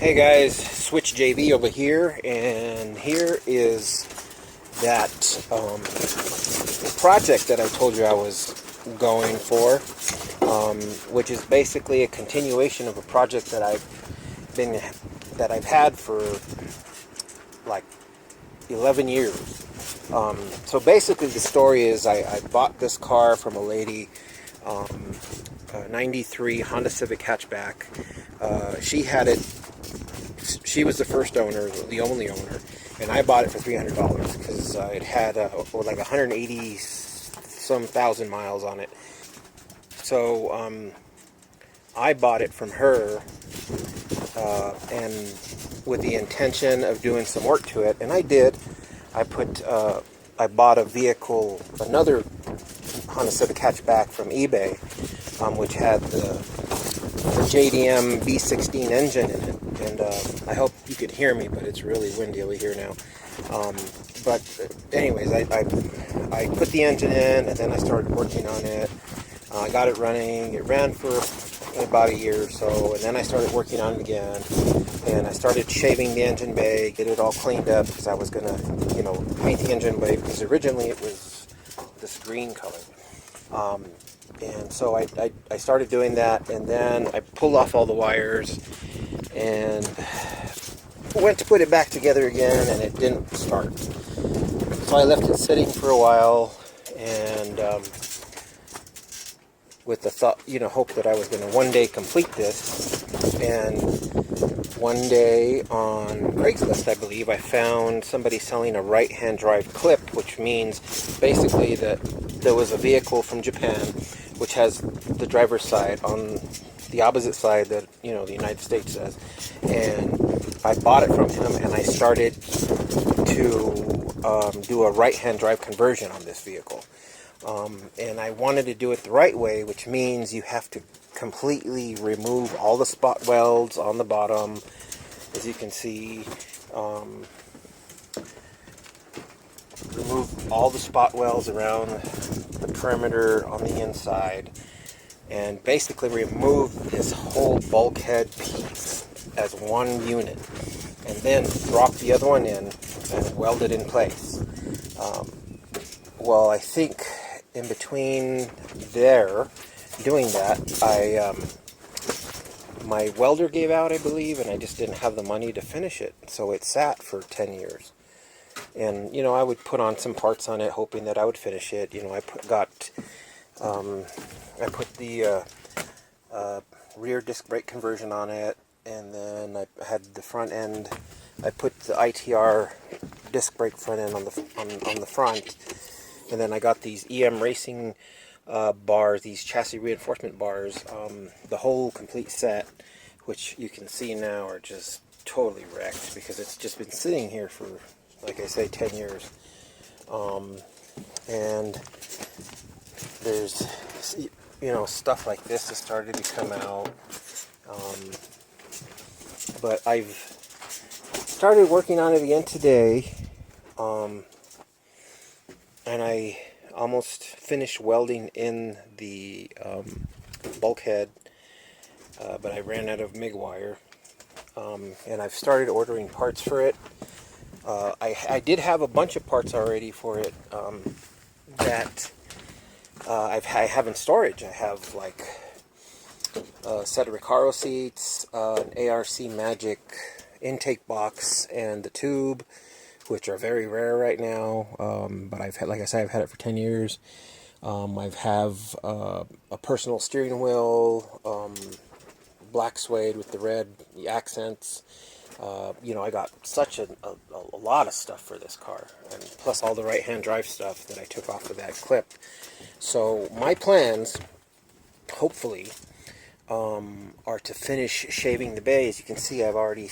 Hey guys, Switch JV over here, and here is that project that I told you I was going for, which is basically a continuation of a project that I've had for like 11 years. So basically, the story is I bought this car from a lady. A 93 Honda Civic hatchback. She had it. She was the first owner, the only owner, and I bought it for $300 because it had like 180 some thousand miles on it. So I bought it from her, and with the intention of doing some work to it, and I did. I bought a vehicle, another Honda Civic hatchback from eBay, which had the JDM V16 engine in it. And I hope you could hear me, but it's really windy over here now. But anyways, I put the engine in, and then I started working on it. I got it running. It ran for about a year or so, and then I started working on it again. And I started shaving the engine bay, get it all cleaned up, because I was going to, paint the engine bay, because originally it was this green color. And so I started doing that, and then I pulled off all the wires and went to put it back together again, and it didn't start. So I left it sitting for a while, and with the thought, hope that I was going to one day complete this. And one day on Craigslist, I believe, I found somebody selling a right-hand drive clip, which means basically that there was a vehicle from Japan which has the driver's side on the opposite side that, the United States does. And I bought it from him, and I started to do a right-hand drive conversion on this vehicle. And I wanted to do it the right way, which means you have to completely remove all the spot welds on the bottom, as you can see. Remove all the spot welds around the perimeter on the inside, and basically remove this whole bulkhead piece as one unit, and then drop the other one in and weld it in place. Well, I think in between there, doing that, my welder gave out, I believe, and I just didn't have the money to finish it, so it sat for 10 years. And I would put on some parts on it, hoping that I would finish it. I put the rear disc brake conversion on it, and then I had the front end. I put the ITR disc brake front end on the front, and then I got these EM Racing bars, these chassis reinforcement bars, the whole complete set, which you can see now are just totally wrecked because it's just been sitting here for, like I say, 10 years. And there's, stuff like this has started to come out. But I've started working on it again today. And I almost finished welding in the bulkhead, but I ran out of MIG wire. And I've started ordering parts for it. I did have a bunch of parts already for it that I have in storage. I have like a set of Recaro seats, an ARC Magic intake box, and the tube, which are very rare right now. But I've had, like I said, I've had it for 10 years. I have a personal steering wheel, black suede with the red accents. I got such a lot of stuff for this car, and plus all the right-hand drive stuff that I took off of that clip. So my plans, hopefully, are to finish shaving the bay. As you can see, I've already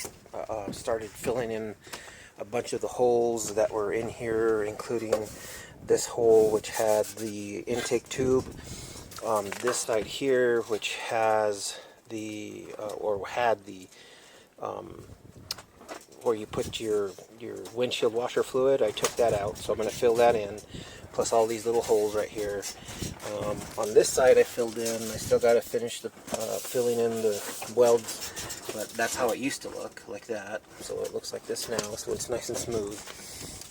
started filling in a bunch of the holes that were in here, including this hole which had the intake tube, this side here which has the, or had the where you put your windshield washer fluid. I took that out, so I'm going to fill that in, plus all these little holes right here. On this side I filled in. I still got to finish the filling in the welds, but that's how it used to look, like that. So it looks like this now, so it's nice and smooth.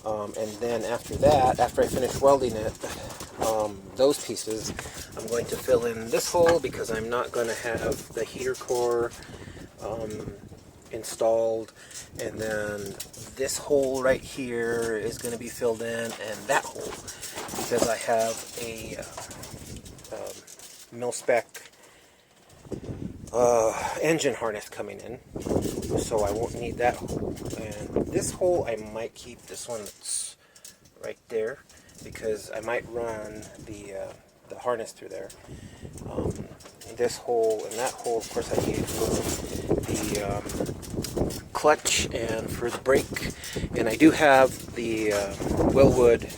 And then after that, after I finish welding it, those pieces, I'm going to fill in this hole because I'm not going to have the heater core installed, and then this hole right here is going to be filled in, and that hole, because I have a mil-spec engine harness coming in, so I won't need that hole. And this hole, I might keep this one that's right there, because I might run the harness through there. This hole and that hole, of course, I need for the clutch and for the brake. And I do have the Willwood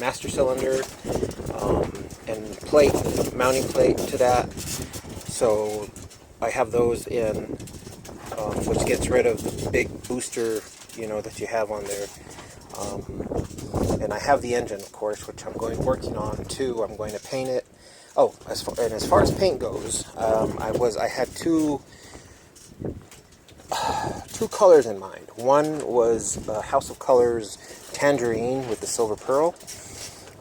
master cylinder and plate, mounting plate to that. So I have those in, which gets rid of the big booster, that you have on there. And I have the engine, of course, which I'm working on too. I'm going to paint it. Oh, as far as paint goes, I had two colors in mind. One was House of Colors Tangerine with the silver pearl,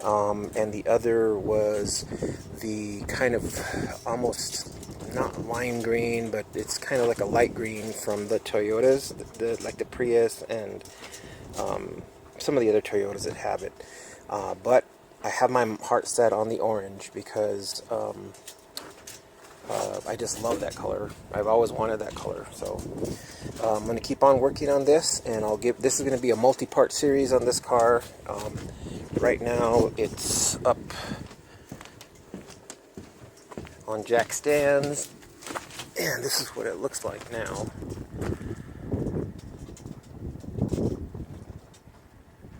and the other was the kind of almost not lime green, but it's kind of like a light green from the Toyotas, like the Prius and some of the other Toyotas that have it. But I have my heart set on the orange because I just love that color. I've always wanted that color. So I'm going to keep on working on this, and this is going to be a multi-part series on this car. Right now it's up on jack stands, and this is what it looks like now.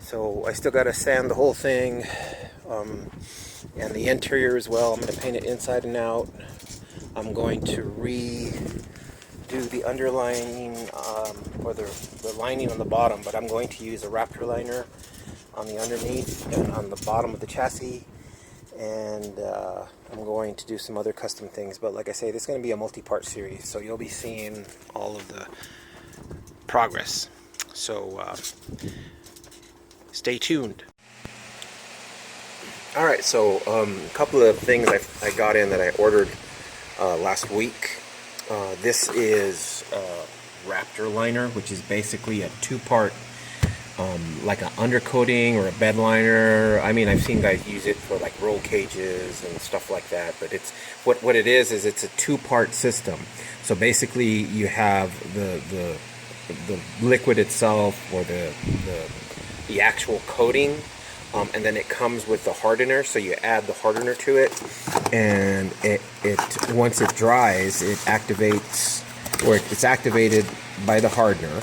So I still got to sand the whole thing, and the interior as well. I'm going to paint it inside and out. I'm going to redo the underlining, or the lining on the bottom, but I'm going to use a Raptor liner on the underneath and on the bottom of the chassis. And I'm going to do some other custom things. But like I say, this is going to be a multi-part series, so you'll be seeing all of the progress. So stay tuned. Alright, so a couple of things I got in that I ordered last week. This is Raptor liner, which is basically a two-part, like an undercoating or a bed liner. I mean, I've seen guys use it for like roll cages and stuff like that, but it's what it is it's a two-part system. So basically you have the liquid itself, or the actual coating, and then it comes with the hardener. So you add the hardener to it, and it once it dries, it activates, or it's activated by the hardener.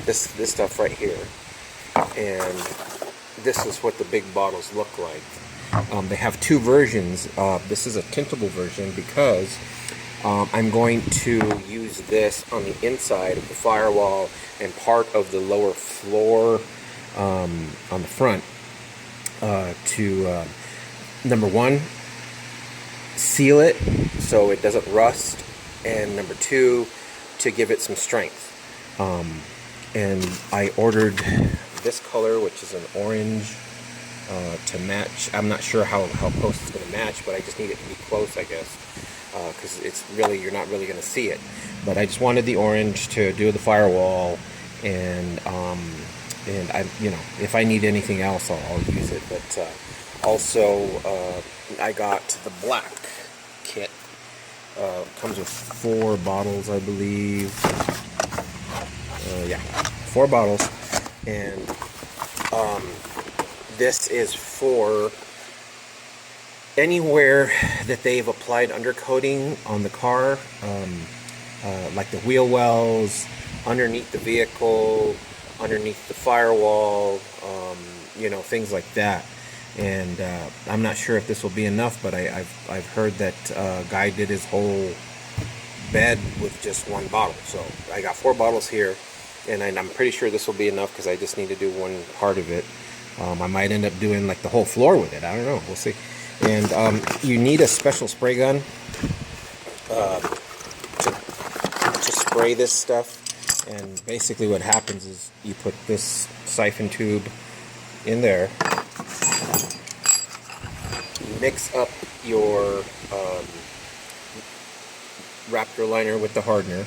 This stuff right here, and this is what the big bottles look like. They have two versions. This is a tintable version because I'm going to use this on the inside of the firewall and part of the lower floor on the front to number one, seal it so it doesn't rust, and number two, to give it some strength. And I ordered this color, which is an orange, to match. I'm not sure how close it's going to match, but I just need it to be close, I guess, because you're not really going to see it. But I just wanted the orange to do the firewall, and I, if I need anything else, I'll use it. But also, I got the black kit. Comes with 4 bottles, I believe. Yeah, 4 bottles, and this is for anywhere that they've applied undercoating on the car, like the wheel wells, underneath the vehicle, underneath the firewall, things like that. And I'm not sure if this will be enough, but I've heard that guy did his whole bed with just 1 bottle. So I got 4 bottles here, and I'm pretty sure this will be enough because I just need to do one part of it. I might end up doing like the whole floor with it. I don't know. We'll see. And you need a special spray gun to spray this stuff. And basically what happens is you put this siphon tube in there, mix up your Raptor liner with the hardener,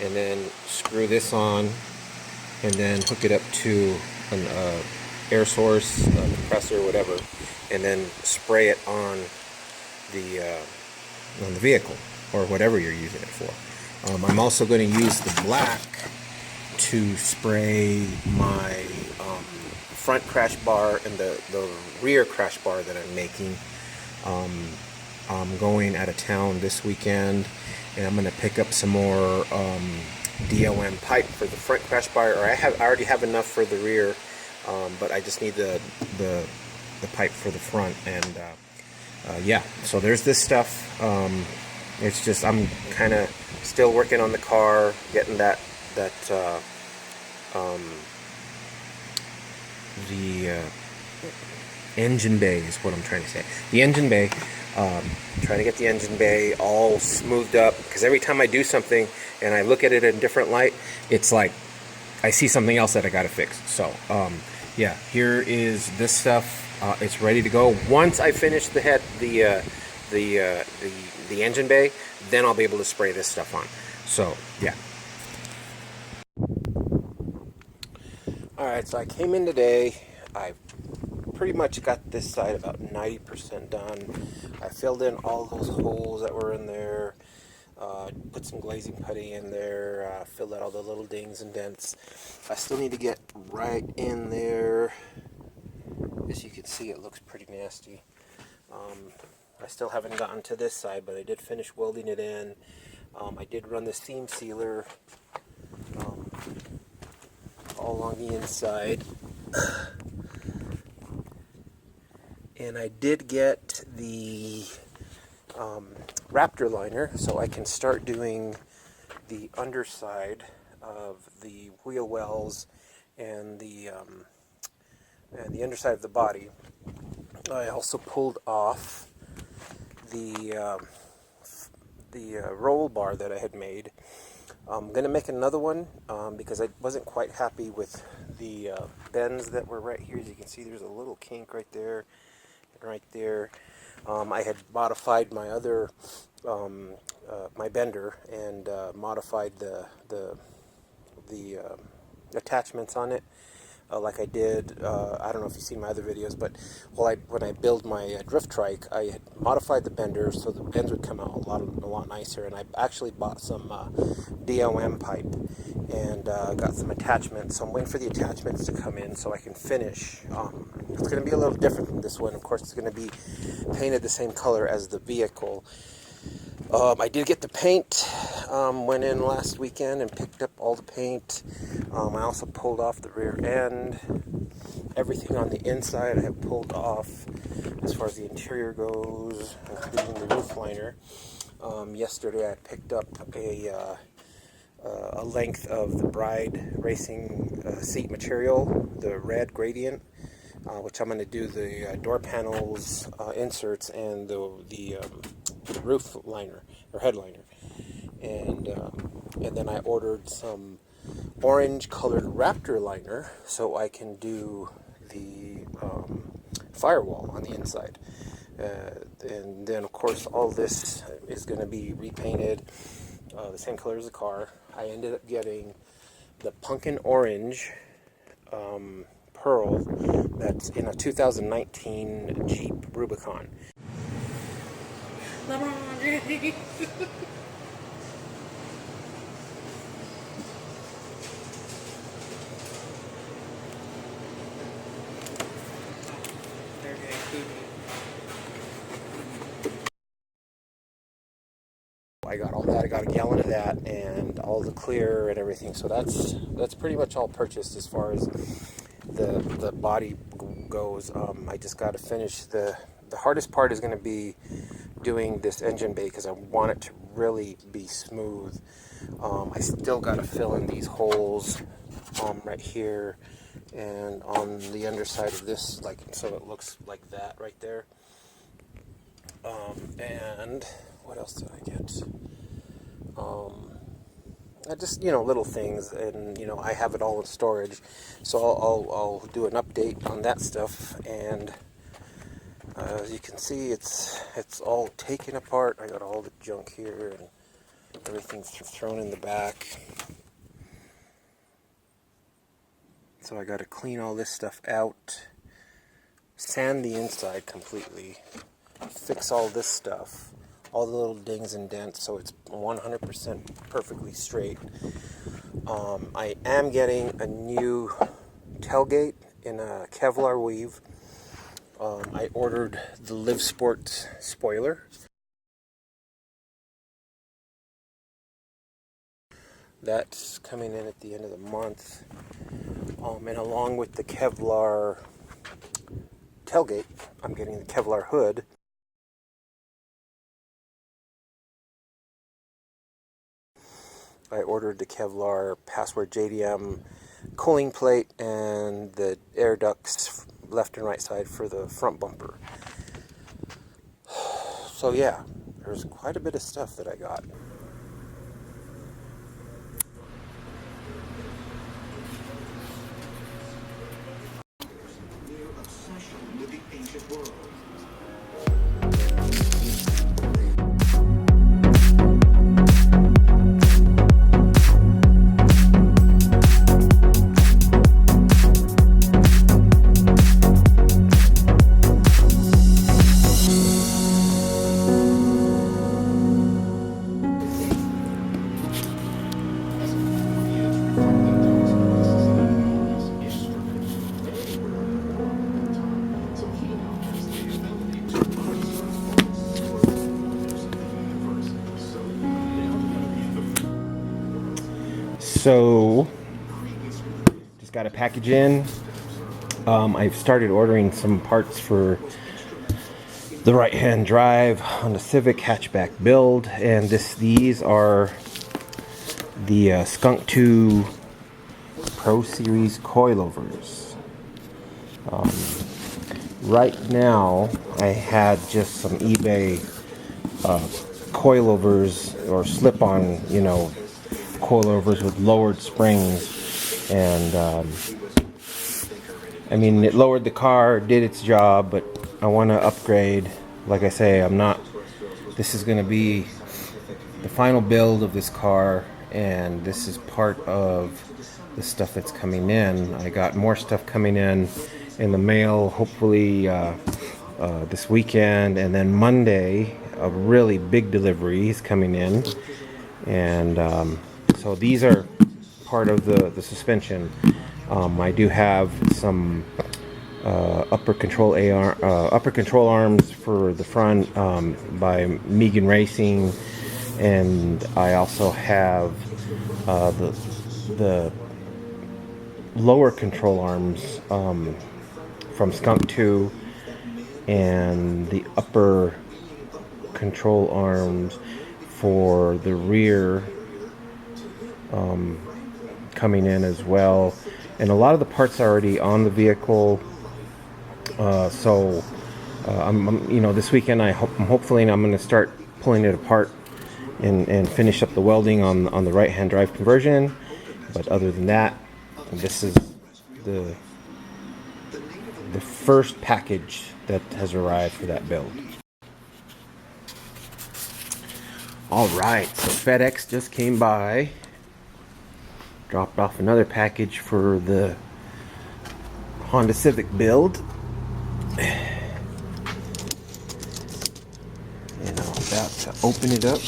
and then screw this on, and then hook it up to an air source, compressor, whatever, and then spray it on the vehicle or whatever you're using it for. I'm also going to use the black to spray my front crash bar and the rear crash bar that I'm making. I'm going out of town this weekend, and I'm going to pick up some more DOM pipe for the front crash bar, or I already have enough for the rear, but I just need the pipe for the front. And yeah, so there's this stuff. It's just I'm kind of still working on the car, getting the engine bay is what I'm trying to say. The engine bay, trying to get the engine bay all smoothed up, because every time I do something and I look at it in a different light, it's like I see something else that I gotta fix. So yeah, here is this stuff. It's ready to go. Once I finish the engine bay, then I'll be able to spray this stuff on. So yeah. Alright, so I came in today. I pretty much got this side about 90% done. I filled in all those holes that were in there, put some glazing putty in there, filled out all the little dings and dents. I still need to get right in there. As you can see, it looks pretty nasty. I still haven't gotten to this side, but I did finish welding it in. I did run the seam sealer all along the inside. And I did get the Raptor liner, so I can start doing the underside of the wheel wells and the underside of the body. I also pulled off the roll bar that I had made. I'm going to make another one because I wasn't quite happy with the bends that were right here. As you can see, there's a little kink right there and right there. I had modified my other my bender and modified the attachments on it. Like I did, I don't know if you've seen my other videos, but when I build my drift trike, I had modified the bender so the bends would come out a lot nicer. And I actually bought some DOM pipe and got some attachments. So I'm waiting for the attachments to come in so I can finish. It's going to be a little different from this one. Of course, it's going to be painted the same color as the vehicle. I did get the paint, went in last weekend and picked up all the paint. I also pulled off the rear end. Everything on the inside I have pulled off as far as the interior goes, including the roof liner. Yesterday I picked up a length of the Bride Racing seat material, the red gradient, which I'm going to do the door panels, inserts, and the roof liner or headliner, and then I ordered some orange colored Raptor liner so I can do the firewall on the inside, and then of course all this is going to be repainted the same color as the car. I ended up getting the pumpkin orange pearl that's in a 2019 Jeep Rubicon. LeBron James. I got all that. I got a gallon of that and all the clear and everything. So that's pretty much all purchased as far as the body goes. I just got to finish the hardest part is going to be doing this engine bay because I want it to really be smooth. I still got to fill in these holes right here and on the underside of this, like, so it looks like that right there. And what else did I get? I just, little things, and I have it all in storage, so I'll do an update on that stuff. And as you can see, it's all taken apart. I got all the junk here, and everything's thrown in the back. So I got to clean all this stuff out, sand the inside completely, fix all this stuff, all the little dings and dents, so it's 100% perfectly straight. I am getting a new tailgate in a Kevlar weave. I ordered the Live Sport spoiler. That's coming in at the end of the month. And along with the Kevlar tailgate, I'm getting the Kevlar hood. I ordered the Kevlar Password JDM cooling plate and the air ducts left and right side for the front bumper. So yeah, there's quite a bit of stuff that I got. So, just got a package in. I've started ordering some parts for the right-hand drive on the Civic hatchback build, and these are the Skunk 2 Pro Series coilovers. Right now, I had just some eBay coilovers or slip-on, coilovers with lowered springs, and I mean, it lowered the car, did its job, but I want to upgrade. Like I say, this is going to be the final build of this car, and this is part of the stuff that's coming in. I got more stuff coming in the mail, hopefully this weekend, and then Monday a really big delivery is coming in, and so these are part of the suspension. I do have some upper control arms for the front by Megan Racing, and I also have the lower control arms from Skunk 2, and the upper control arms for the rear coming in as well. And a lot of the parts are already on the vehicle, so this weekend I'm going to start pulling it apart and finish up the welding on the right-hand drive conversion. But other than that, this is the first package that has arrived for that build. All right, so FedEx just came by, dropped off another package for the Honda Civic build, and I'm about to open it up.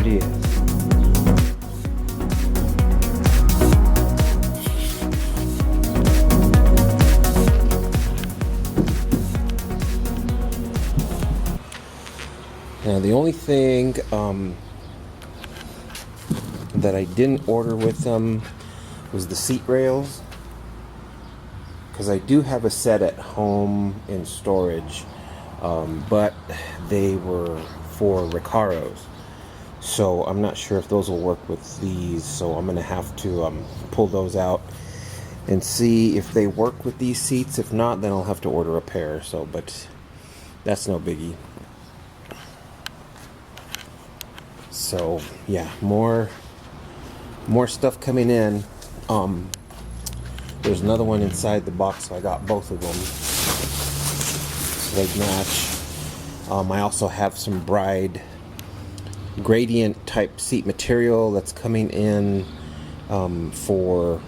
it is. Now the only thing that I didn't order with them was the seat rails, because I do have a set at home in storage, but they were for Recaros, so I'm not sure if those will work with these, so I'm gonna have to pull those out and see if they work with these seats. If not, then I'll have to order a pair, so but that's no biggie. So yeah, more stuff coming in. There's another one inside the box, so I got both of them so they match. I also have some Bride gradient type seat material that's coming in for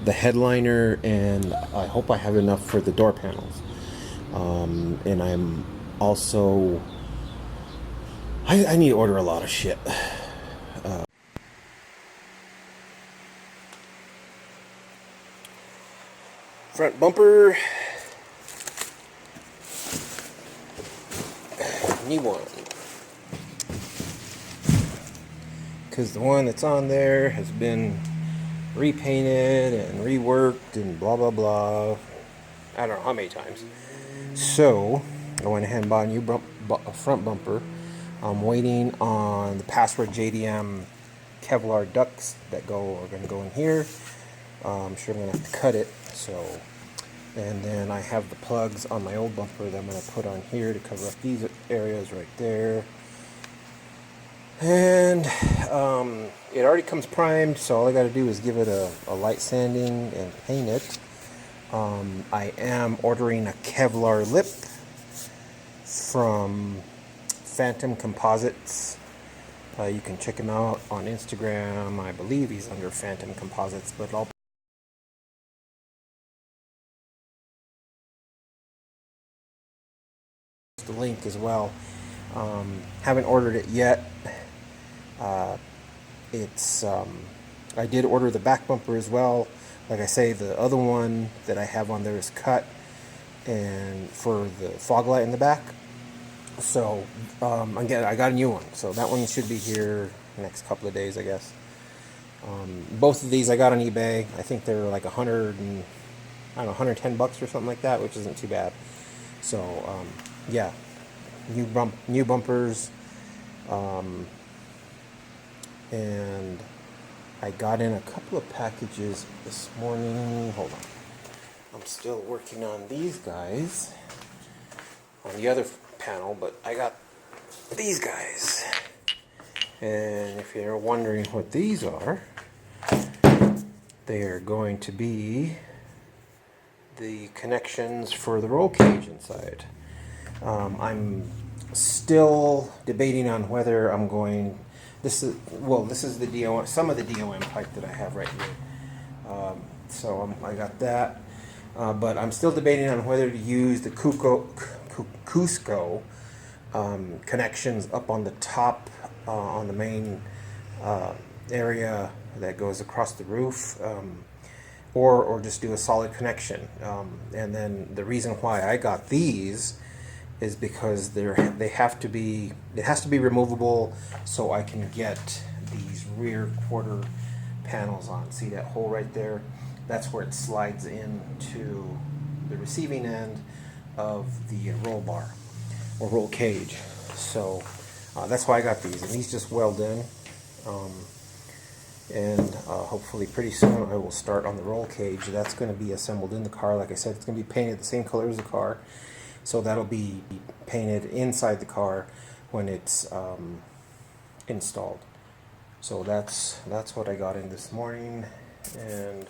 the headliner, and I hope I have enough for the door panels. And I'm also I need to order a lot of shit. Front bumper, new one, because the one that's on there has been repainted and reworked and blah blah blah. I don't know how many times. So I went ahead and bought a new front bumper. I'm waiting on the Password JDM Kevlar ducts that are going to go in here. I'm sure I'm going to have to cut it. So, and then I have the plugs on my old bumper that I'm going to put on here to cover up these areas right there. And it already comes primed, so all I got to do is give it a light sanding and paint it. I am ordering a Kevlar lip from Phantom Composites. You can check him out on Instagram. I believe he's under Phantom Composites, but I'll post the link as well. Haven't ordered it yet. I did order the back bumper as well. Like I say, the other one that I have on there is cut, and for the fog light in the back. So again, I got a new one, so that one should be here next couple of days, I guess. Both of these I got on eBay. I think they're like 110 bucks or something like that, which isn't too bad. So yeah, new bumpers, and I got in a couple of packages this morning. Hold on, I'm still working on these guys on the other panel, but I got these guys. And if you're wondering what these are, they are going to be the connections for the roll cage inside. I'm still debating on whether I'm going. This is the DOM, some of the DOM pipe that I have right here. So I got that, but I'm still debating on whether to use the Cusco connections up on the top, on the main area that goes across the roof, or just do a solid connection. And then the reason why I got these is because it has to be removable, so I can get these rear quarter panels on. See that hole right there? That's where it slides into the receiving end of the roll bar or roll cage. So that's why I got these, and these just weld in. And hopefully pretty soon I will start on the roll cage. That's going to be assembled in the car. Like I said, it's going to be painted the same color as the car, so that'll be painted inside the car when it's installed. So that's what I got in this morning, and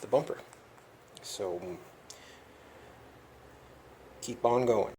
the bumper. So keep on going.